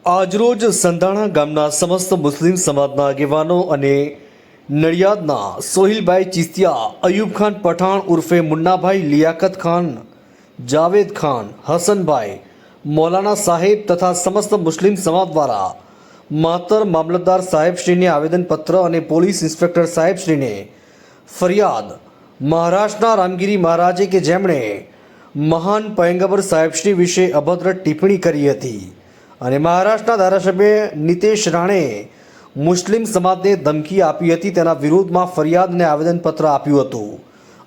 આજરોજ સંધાણા ગામના સમસ્ત મુસ્લિમ સમાજના આગેવાનો અને નડિયાદના સોહિલભાઈ ચિસ્તિયા, અયુબ ખાન પઠાણ ઉર્ફે મુન્નાભાઈ, લિયાકત ખાન, જાવેદ ખાન, હસનભાઈ, મૌલાના સાહેબ તથા સમસ્ત મુસ્લિમ સમાજ દ્વારા માતર મામલતદાર સાહેબશ્રીને આવેદનપત્ર અને પોલીસ ઇન્સ્પેક્ટર સાહેબશ્રીને ફરિયાદ મહારાષ્ટ્રના રામગીરી મહારાજે કે જેમણે મહાન પયંગબર સાહેબશ્રી વિશે અભદ્ર ટિપ્પણી કરી હતી અને મહારાષ્ટ્રના ધારાસભ્ય નિતેશ રાણેએ મુસ્લિમ સમાજને ધમકી આપી હતી, તેના વિરોધમાં ફરિયાદ અને આવેદનપત્ર આપ્યું હતું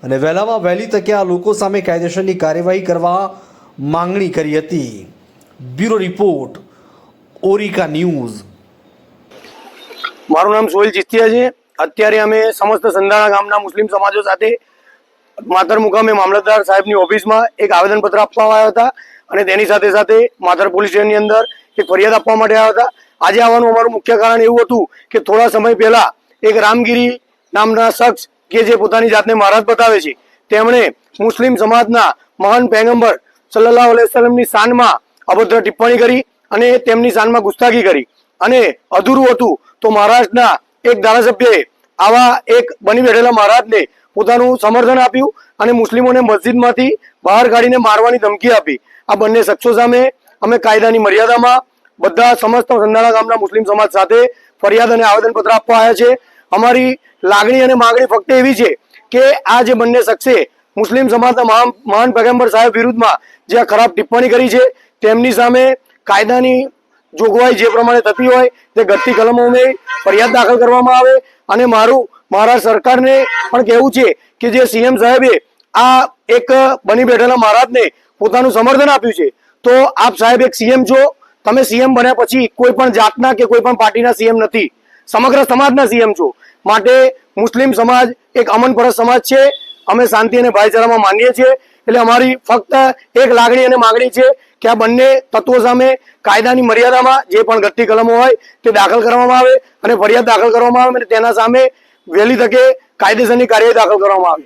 અને વહેલામાં વહેલી તકે આ લોકો સામે કાયદેસરની કાર્યવાહી કરવા માંગણી કરી હતી. બ્યુરો રિપોર્ટ, ઓરિકા ન્યૂઝ. મારું નામ સોહિલ ચિસ્તિયા છે. અત્યારે અમે સમસ્ત સંધાણા ગામના મુસ્લિમ સમાજો સાથે માતર મુકામે મામલતદાર સાહેબની ઓફિસમાં એક આવેદનપત્ર આપવા આવ્યા હતા અને તેની સાથે સાથે માતર પોલીસ સ્ટેશનની અંદર એક ફરિયાદ આપવા માટે આવ્યા હતા. આજે આવવાનું અમારું મુખ્ય કારણ એવું હતું કે થોડા સમય પહેલા એક રામગીરી નામના શખ્સ કે જે પોતાની જાતને મહારાજ બતાવે છે, તેમણે મુસ્લિમ સમાજના મહાન પૈગંબર સલ્લલ્લાહુ અલૈહિ વસલ્લમની શાનમાં અભદ્ર ટિપ્પણી કરી અને તેમની શાનમાં ગુસ્તાખી કરી અને અધૂરું હતું તો મહારાષ્ટ્રના એક ધારાસભ્યએ આવા એક બની બેઠેલા મહારાજને પોતાનું સમર્થન આપ્યું અને મુસ્લિમોને મસ્જિદમાંથી બહાર કાઢીને મારવાની ધમકી આપી. આ બંને શખ્સો સામે અમે કાયદાની મર્યાદામાં બધા સમસ્ત સંધાણા ગામના મુસ્લિમ સમાજ સાથે ફરિયાદ અને આવેદનપત્ર આપવા આવ્યા છે. અમારી લાગણી અને માગણી ફક્ત એવી છે કે આ જે બંને શખ્સે મુસ્લિમ સમાજના મહાન પૈગંબર સાહેબ વિરુદ્ધમાં જે આ ખરાબ ટિપ્પણી કરી છે તેમની સામે કાયદાની જોગવાઈ જે પ્રમાણે થતી હોય તે ઘટતી કલમોમાં ફરિયાદ દાખલ કરવામાં આવે. અને મારું મહારાષ્ટ્ર સરકારને પણ કહેવું છે કે જે સીએમ સાહેબે આ એક બની બેઠેલા મહારાજને પોતાનું સમર્થન આપ્યું છે, તો આપ સાહેબ એક સીએમ છો. તમે સીએમ બન્યા પછી કોઈ પણ જાતના કે કોઈ પણ પાર્ટીના સીએમ નથી, સમગ્ર સમાજના સીએમ છો. માટે મુસ્લિમ સમાજ એક અમનપરસ્ત સમાજ છે. અમે શાંતિ અને ભાઈચારામાં માનીએ છીએ. એટલે અમારી ફક્ત એક લાગણી અને માગણી છે કે આ બંને તત્વો સામે કાયદાની મર્યાદામાં જે પણ ઘટતી કલમો હોય તે દાખલ કરવામાં આવે અને ફરિયાદ દાખલ કરવામાં આવે અને તેના સામે વહેલી તકે કાયદેસરની કાર્યવાહી દાખલ કરવામાં આવે.